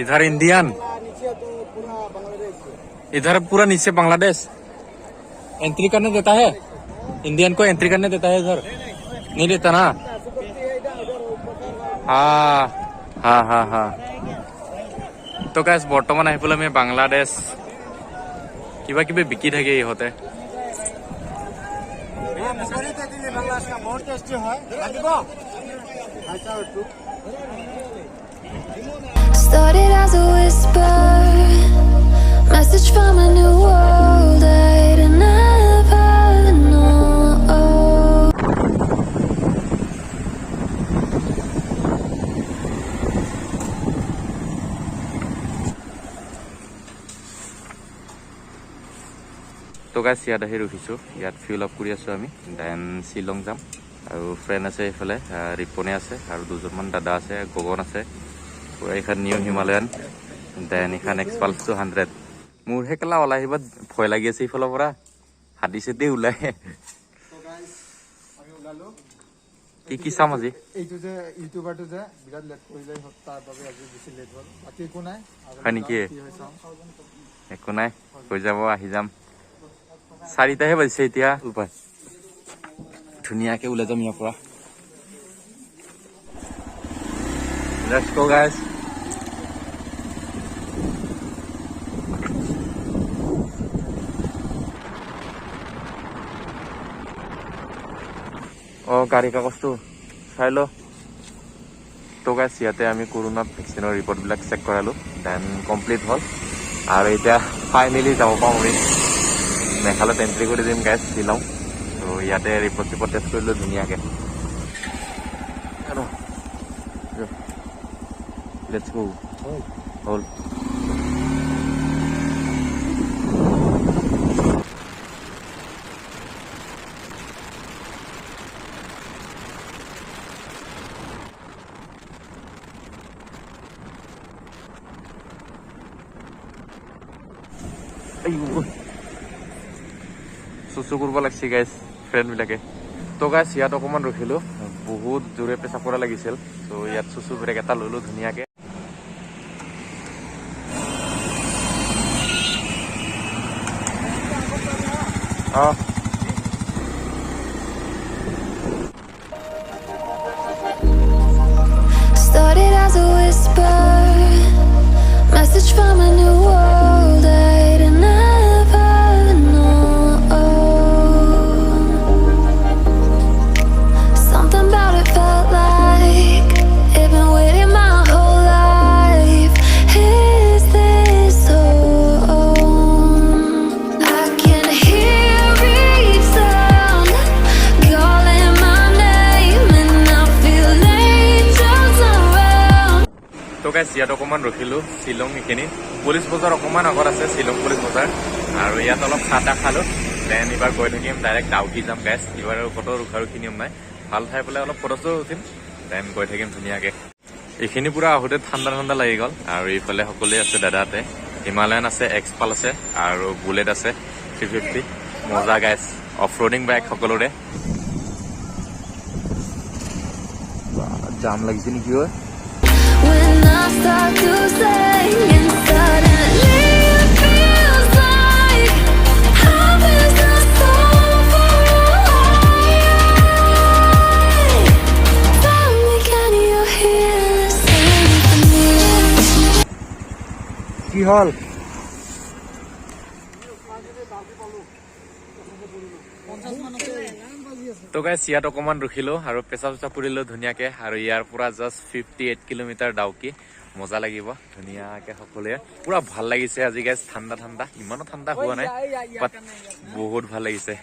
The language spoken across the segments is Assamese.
इधर इंडियन, इधर पूरा नीचे बांग्लादेश। एंट्री करने देता है, इंडियन को एंट्री करने देता है इधर? नहीं देता ना। हाँ हाँ हाँ हाँ। तो गाइस বৰ্তমান আহি পেলাই আমি বাংলাদেশ কিবা কিবি বিকি থাকে ইহঁতে। Started as a whisper, message from a new world I'd never know. তো গাইছ ইয়াত আহি ৰখিছোঁ, ইয়াত ফিল আপ কৰি আছোঁ আমি, দেন শ্বিলং যাম। আৰু ফ্ৰেণ্ড আছে এইফালে, ৰিপনে আছে আৰু দুজনমান দাদা আছে, গগন আছে। এইখন নিউ হিমালয়ান, দেন এইখন এক্সপালছ 200। মোৰহে কেলা ওলাই আহিব ভয় লাগি আছে ইফালৰ পৰা, হাতী চাতি ওলাই। কি কি চাম আজি? এইটো যে ইউটিউবাৰটো যে বিৰাট লেট কৰিলে, তাৰ বাবে আজি বেছি লেট হ'ল। বাকী একো নাই। হয় নেকি? একো নাই, হৈ যাব, আহি যাম। 4টাহে বাজিছে এতিয়া। উপায় ধুনীয়াকে ওলাই যাম ইয়াৰ পৰা। Let's go guys. গাড়ী কাগজটো চাই ল। তো গাইছ ইয়াতে আমি কৰোণা ভেকচিনৰ ৰিপৰ্টবিলাক চেক কৰালোঁ, দেন কমপ্লিট হ'ল। আৰু এতিয়া ফাইনেলি যাব পাৰোঁ আমি মেঘালয়ত এণ্ট্ৰি কৰি দিম গাইছ শ্বিলং। তো ইয়াতে ৰিপৰ্ট টেষ্ট কৰিলোঁ ধুনীয়াকৈ। লেটছ গো। হ'ল। চুচু কৰিব লাগিছে গাইছ ফ্ৰেণ্ডবিলাকে। তো গাইছ ইয়াত অকণমান ৰখিলোঁ, বহুত জোৰে পেচাব কৰা লাগিছিল। তো ইয়াত চুচু ব্ৰেক এটা ল'লোঁ ধুনীয়াকৈ। অঁ Started as a whisper, message from a new world I'd never know. Something about it felt like it'd been waiting my whole life. Is this home? I can hear each sound calling my name, and I feel angels around. তো গাইছ ইয়াত অকণমান ৰখিলোঁ শ্বিলং এইখিনি। পুলিচ বজাৰ অকণমান আগত আছে শ্বিলং পুলিচ বজাৰ। আৰু ইয়াত অলপ চাহ তাহ খালোঁ, দেন এইবাৰ গৈ থাকিম ডাইৰেক্ট ডাউকি যাম গাইছ। এইবাৰ ফটো ৰখাৰখি নিয়ম নাই, ভাল ঠাই পেলাই অলপ ফটো চটো উঠিম, দেন গৈ থাকিম ধুনীয়াকৈ। এইখিনি পূৰা আহোঁতে ঠাণ্ডা ঠাণ্ডা লাগি গ'ল। আৰু এইফালে সকলোৱে আছে, দাদাহঁতে হিমালয়ান আছে, এক্সপাল আছে আৰু বুলেট আছে 350। মজা গাইছ, অফ ৰোডিং বাইক সকলোৰে। জাম লাগিছে নেকি? হয় When I start to sing and suddenly it feels like heaven's not so far away. Tell me, can you hear the symphony? কি হ'ল? তো গাইছ ইয়াত অকণমান ৰখিলোঁ আৰু পেচাব চেচাব কৰিলোঁ ধুনীয়াকৈ। আৰু ইয়াৰ পৰা জাষ্ট 58 কিলোমিটাৰ ডাউকি। মজা লাগিব ধুনীয়াকৈ সকলোৱে। পূৰা ভাল লাগিছে আজি গাইছ, ঠাণ্ডা ঠাণ্ডা, ইমানো ঠাণ্ডা হোৱা নাই, বাট বহুত ভাল লাগিছে।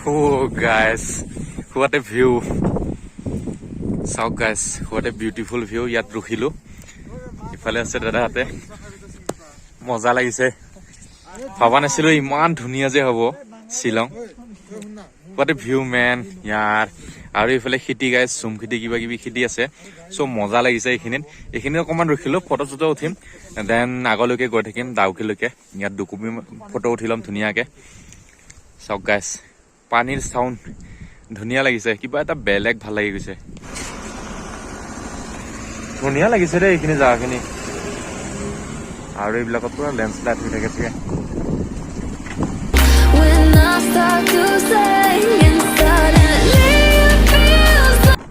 Oh guys, what a view. চাওক গাইছ, what a beautiful view. ইয়াত ৰখিলোঁ, ইফালে আছে দাদাহঁতে, মজা লাগিছে। ভাবা নাছিলোঁ ইমান ধুনীয়া যে হ'ব Shillong. what a view man ইয়াৰ। আৰু এইফালে খেতি গাইছ চুম খেতি কিবা কিবি খেতি আছে চ' মজা লাগিছে এইখিনিত অকণমান ৰখিলোঁ ফটো চটো উঠিম দেন আগলৈকে গৈ থাকিম ডাউকিলৈকে ইয়াত দুকপি ফটো উঠি ল'ম ধুনীয়াকৈ চাওক গাইছ পানীৰ চাউণ্ড ধুনীয়া লাগিছে কিবা এটা বেলেগ ভাল লাগি গৈছে ধুনীয়া লাগিছে দেই এইখিনি জেগাখিনি আৰু এইবিলাকত পুৰা লেণ্ডশ্লাইড হৈ থাকে চাগে When I start to sing and suddenly it feels like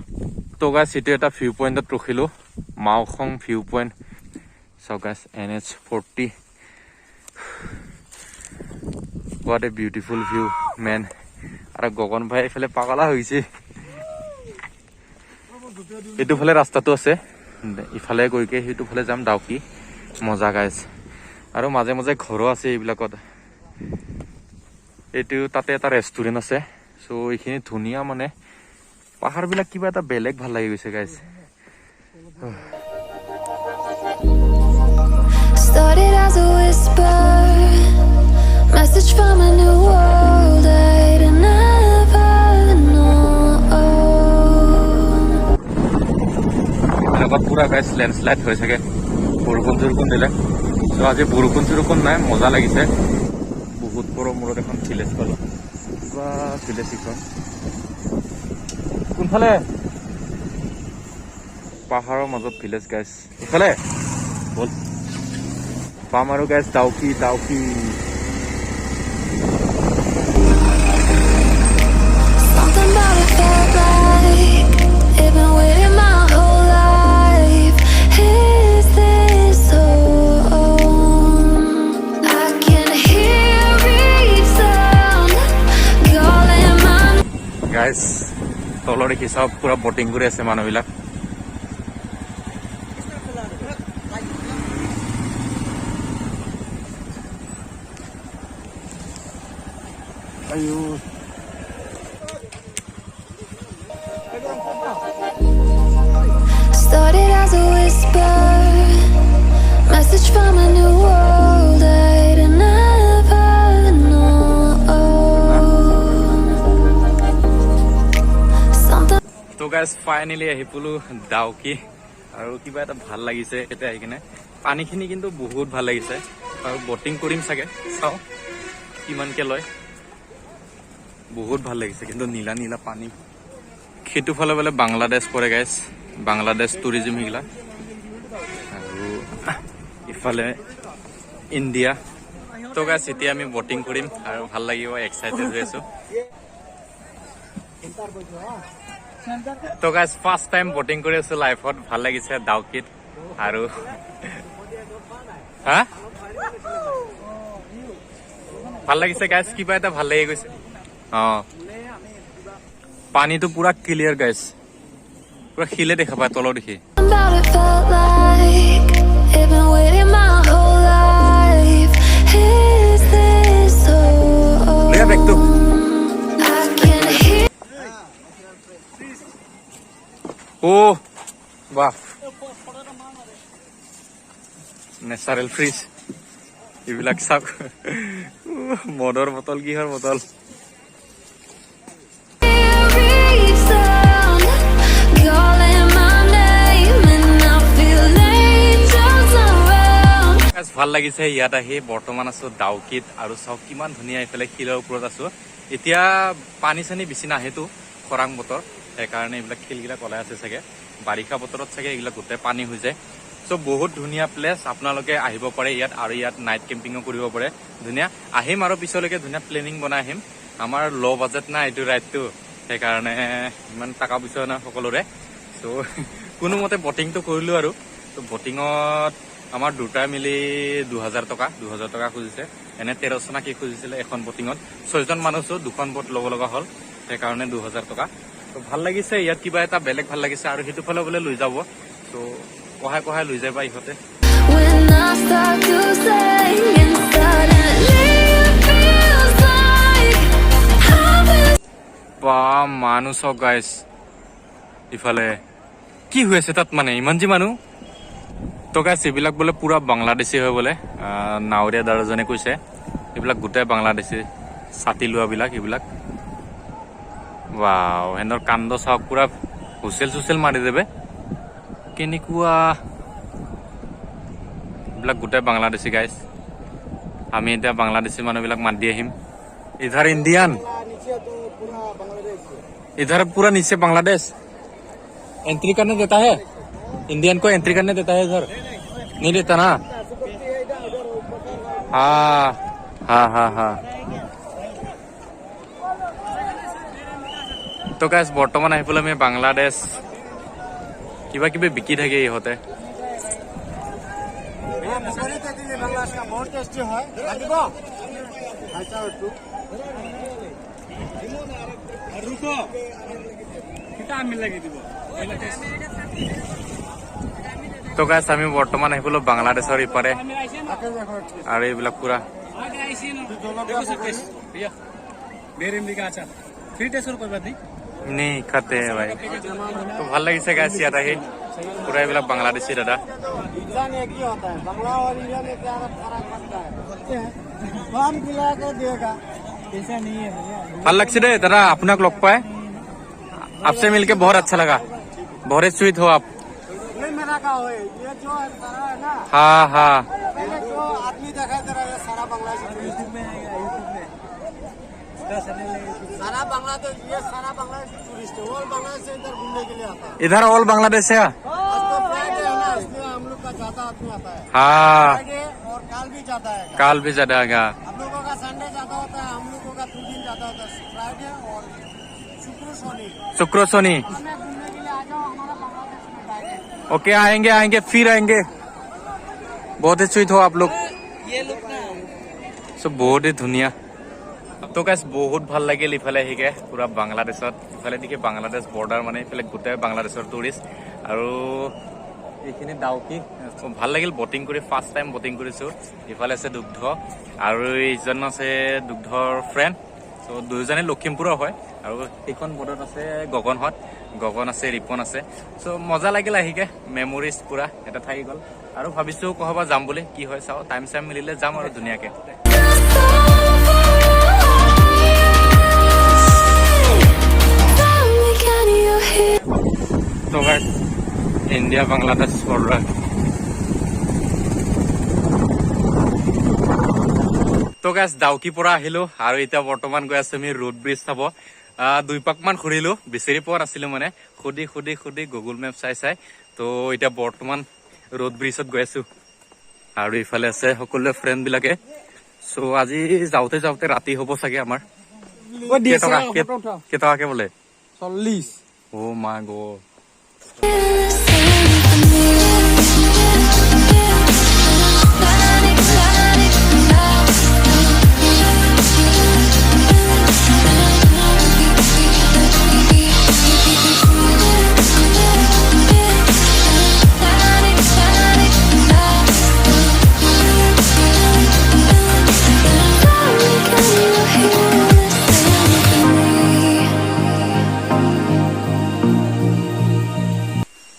তো গাইছ এইটো এটা ভিউ পইণ্টত ৰখিলোঁ মাওখং ভিউ পইণ্ট চাওক guys NH40 what a beautiful view man আৰু গগন ভাই এইফালে পাগলা হৈছে এইটো ফালে ৰাস্তাটো আছে ইফালে গৈকে সেইটো ফালে যাম ডাউকি মজা গাইছ আৰু মাজে মাজে ঘৰো আছে এইবিলাকত এইটো তাতে এটা ৰেষ্টুৰেণ্ট আছে চ' এইখিনি ধুনীয়া মানে পাহাৰবিলাক কিবা এটা বেলেগ ভাল লাগি গৈছে গাইছ started as a whisper, message from a new world I'd never known. এইবিলাকত পুৰা গাইছ লেণ্ডশ্লাইড হৈ থাকে বৰষুণ চৰষুণ দিলে চ' আজি বৰষুণ চৰষুণ নাই মজা লাগিছে বহুত বড় মূৰত এখন ভিলেজ পালোঁ কিবা ভিলেজ এইখন কোনফালে পাহাৰৰ মাজত ভিলেজ গাইছ ইফালে বল পাম আৰু গাইছ Dawki Something about it felt like it'd been waiting my whole life. Is this home? I can hear each sound calling my গাইছ তলৰ দেখি চব পুৰা বটিং কৰি আছে মানুহবিলাক আয়ো started as a whisper, message from a new world I'd never known. Something তো গাইছ ফাইনেলি আহি পালোঁ ডাউকি আৰু কিবা এটা ভাল লাগিছে এতিয়া আহি কিনে পানীখিনি কিন্তু বহুত ভাল লাগিছে আৰু বটিং কৰিম চাগে চাওঁ কিমানকৈ লয় বহুত ভাল লাগিছে কিন্তু নীলা নীলা পানী সেইটো ফালে বোলে বাংলাদেশ পৰে গাইছ বাংলাদেশ টুৰিজিম সেইগিলা আৰু ইফালে ইণ্ডিয়া তো গাইছ এতিয়া আমি বটিং কৰিম আৰু ভাল লাগিব এক্সাইটেড হৈ আছোঁ তো গাইছ ফাৰ্ষ্ট টাইম বটিং কৰি আছোঁ লাইফত ভাল লাগিছে ডাউকিত আৰু হা ভাল লাগিছে গাইছ কিবা এটা ভাল লাগি গৈছে অঁ পানীটো পুৰা ক্লিয়াৰ গাইছ পুৰা শিলে দেখা পায় তলৰ দেখি about it felt like it'd been waiting my whole life. Is this home? লৈ বেগটো I can hear অ' বাহ নেচাৰেল ফ্ৰিজ এইবিলাক চাওক মদৰ বটল কিহৰ bottle each sound calling my name, and I feel angels around. ভাল লাগিছে ইয়াত আহি বৰ্তমান আছো ডাউকিত আৰু চাওক কিমান ধুনীয়া এইফালে শিলৰ ওপৰত আছো এতিয়া পানী চানী বেছি নাহেতো খৰাং বতৰ সেইকাৰণে এইবিলাক শিলগিলা কলাই আছে চাগে বাৰিষা বতৰত চাগে এইবিলাক গোটেই পানী হৈ যায় চ' বহুত ধুনীয়া প্লেচ আপোনালোকে আহিব পাৰে ইয়াত আৰু ইয়াত নাইট কেম্পিঙো কৰিব পাৰে ধুনীয়া আহিম আৰু পিছলৈকে ধুনীয়া প্লেনিং বনাই আহিম আমাৰ ল' বাজেট নাই এইটো ৰাইডটো সেইকাৰণে ইমান টকা পইচা নাই সকলোৰে চ' কোনোমতে বটিংটো কৰিলোঁ আৰু ত' বটিঙত আমাৰ দুটাই মিলি 2000 টকা খুজিছে এনে 1300 না কি খুজিছিলে এখন বটিঙত 6জন মানুহ আছো দুখন বট ল'ব লগা হ'ল সেইকাৰণে 2000 টকা তো ভাল লাগিছে ইয়াত কিবা এটা বেলেগ ভাল লাগিছে আৰু সেইটো ফালে বোলে লৈ যাব তো কহাই লৈ যাবা ইহঁতে When I start to sing and suddenly it feels like I've been বা মানুহ চক গাইছ ইফালে কি হৈ আছে তাত মানে ইমান যি মানুহ তো গাইছ এইবিলাক বোলে পুৰা বাংলাদেশী হয় বোলে নাৱৰীয়া দাদাজনে কৈছে এইবিলাক গোটেই বাংলাদেশী ছাতি লোৱাবিলাক এইবিলাক ৱাও হেনৰ কাণ্ড চাওক পুৰা হুচেল চুচেল মাৰি দেবে কেনেকুৱা এইবিলাক গোটেই বাংলাদেশী গাইজ আমি এতিয়া বাংলাদেশী মানুহবিলাক মাত দি আহিম इधर इंडियन इधर पूरा नीचे बांग्लादेश एंट्री करने देता है इंडियन को एंट्री करने देता है इधर नहीं देता ना हाँ हाँ हाँ हाँ तो गाइस বৰ্তমান আহি পেলাই আমি বাংলাদেশ কিবা কিবি বিকি থাকে ইহঁতে बहुत टेस्टी है रुको তো গাইস আমি বৰ্তমান আহি পেলাই বাংলাদেশৰ ইপাৰে আৰু এইবিলাক পুৰা नहीं खाते हैं भाई तो ভাল লাগিছে গাইস ইয়াত আহি পুৰা এইবিলাক বাংলাদেশী দাদা इंडियन एक ही होता है बांग्ला और इंडियन में क्या फर्क पड़ता है हम खिला कर देगा ऐसा नहीं है ভাল লাগছে দে দাদা আপোনাক লগ পাই आपसे मिलके बहुत अच्छा लगा बहुत स्वीट हो आप ये मेरा का हो ये जो है सारा है ना हाँ हाँ ये जो आदमी दिखाई दे रहा है सारा बांग्लादेश यूट्यूब में है यूट्यूब में सारा बांग्लादेश ये सारा बांग्लादेश टूरिस्ट है ऑल बांग्लादेश से इधर घूमने के लिए आता है इधर ऑल बांग्लादेश है आज तो फ्राइडे है ना इसलिए हम लोग का ज्यादा आदमी आता है हाँ फ्राइडे और काल भी जाता है काल भी ज्यादा आएगा हम लोगों का संडे ज्यादा होता है हम लोगों का 2 दिन ज्यादा होता है फ्राइडे और शुक्र शनि शुक्र शनि हमें घूमने के लिए आ जाओ हमारा बांग्लादेश में डायरेक्ट ओके आएंगे आएंगे फिर आएंगे बहुत ही स्वीट हो आप लोग ये लोग ना सब बहुत ही धुनिया তো গাইছ বহুত ভাল লাগিল ইফালে আহিকে পুৰা বাংলাদেশত ইফালে দিকে বাংলাদেশ বৰ্ডাৰ মানে ইফালে গোটেই বাংলাদেশৰ টুৰিষ্ট আৰু এইখিনি ডাউকি ভাল লাগিল বটিং কৰি ফাৰ্ষ্ট টাইম বটিং কৰিছো ইফালে আছে দুগ্ধ আৰু এইজন আছে দুগ্ধৰ ফ্ৰেণ্ড চ' দুয়োজনে লখিমপুৰৰ হয় আৰু এইখন বৰ্ডত আছে গগন আছে ৰিপন আছে চ' মজা লাগিল আহিকে মেমৰিজ পুৰা এটা থাকি গ'ল আৰু ভাবিছো ক'ৰবাত যাম বুলি কি হয় চাওঁ টাইম চাইম মিলিলে যাম আৰু ধুনীয়াকে तो गाइस इंडिया बांग्लादेश बॉर्डर तो गाइस ডাউকি পৰা আহিলো আৰু এতিয়া বৰ্তমান গৈ আছো আমি ৰোড ব্ৰিজ চাব দুই পাক মান ঘূৰিলো বিচাৰি পোৱা নাছিলো মানে খুদি গুগল মেপ চাই তো এতিয়া বৰ্তমান ৰোড ব্ৰিজত গৈ আছো আৰু ইফালে আছে সকলো ফ্ৰেণ্ড বিলাকে সো আজি যাওঁতে ৰাতি হ'ব চাগে আমাৰ কেটকাকে বোলে 40 ও মা গো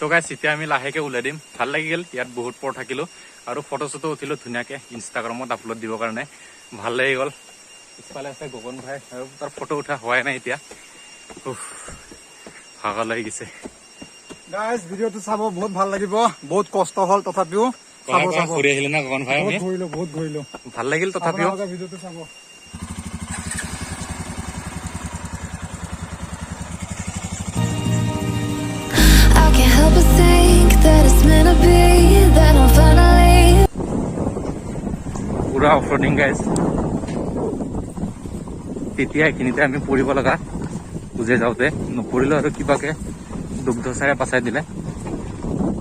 তো গাইছ এতিয়া আমি লাহেকে ওলাই দিম ভাল লাগিল ইয়াত বহুত পৰ থাকিলো আৰু ফটো চটো উঠিলো ধুনীয়াকে ইনষ্টাগ্ৰামত আপলোড দিবৰ কাৰণে ভাল লাগি গ'ল ইফালে আছে গগন ভাই আৰু তাৰ ফটো উঠা হোৱাই নাই এতিয়া ভাগা লাগি গৈছে গাইস ভিডিওটো চাব বহুত ভাল লাগিব বহুত কষ্ট হল তথাপিও চাব ঘূৰি আহিলে না গগন ভাই আমি বহুত ঘূৰিলো ভাল লাগিল তথাপিও ভিডিওটো চাব I can't help but think that it's meant to be, that I'm finally পুৰা অফৰোডিং গাইজ তেতিয়া এইখিনিতে আমি পৰিব লগা বুজে যাওঁতে নপৰিলো আৰু কিবাকে দুগ্ধ চাৰে পাচাই দিলে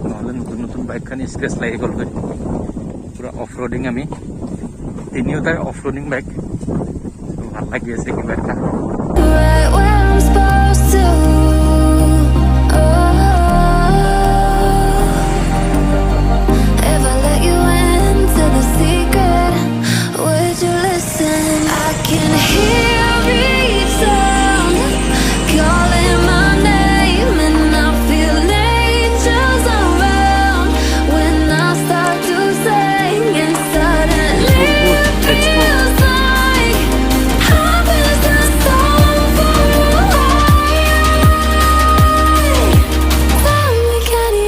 নহ'লে নতুন বাইকখন স্ক্ৰেচ লাগি গ'লগৈ পুৰা অফৰোডিং আমি তিনিওটাই অফৰোডিং বাইক ভাল লাগি আছে কিবা এটা right where I'm supposed to